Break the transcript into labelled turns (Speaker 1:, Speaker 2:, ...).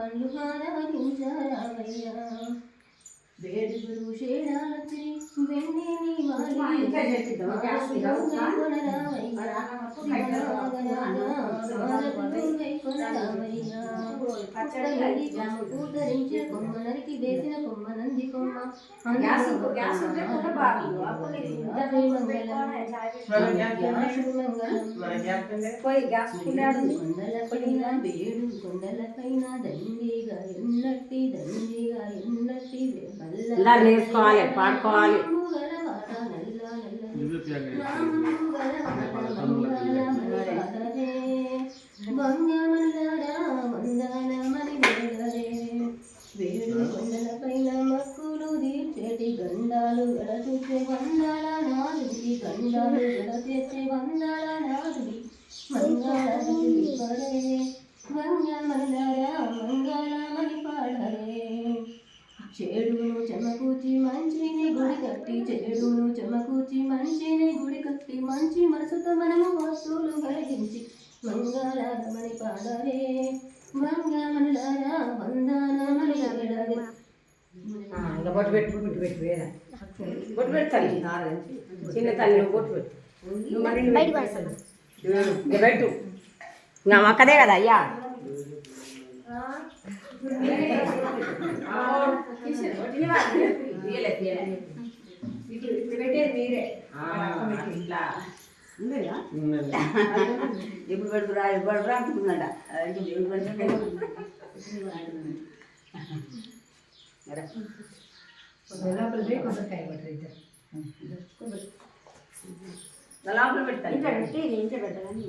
Speaker 1: పండ్లు హారాగించారామయ్యా వేడుగురు షేడాలకి వెన్నె నీ పూతరించిన కొమ్మ నరికి వేసిన కొమ్మ నంది కొమ్మ కొండలపైన దండిగా ఎన్నట్టి
Speaker 2: నేర్చుకోవాలి పాడుకోవాలి
Speaker 1: వేడు కొండలపైన మక్కులు తీర్చేటి గండాలు గడచూచే వందల నాదుడి గండాలు గడచేసే వందల నాదుడి మంగళమని పడే మంగళమల్లారా మంగళమని పాడరే చెడును చెమకూచి మంచిని గుడి కట్టి చెడును చెమకూచి మంచిని గుడి కట్టి మంచి మనసుతో మనము వస్తువులు కలిగించి మంగళమని పాడరే మంగళమల్లారా వందనమని పాడరే
Speaker 2: బొట్టు పెట్టు వేరే బొట్టు పెడతాను చిన్న తల్లి బొట్టు పెట్టు పెట్టు నా అక్కదే కదా అయ్యా ఎప్పుడు పెడుతురా ఎప్పుడు అనుకుంటుందట లోపల పెడతాను
Speaker 1: ఇంట్లో పెట్టాలని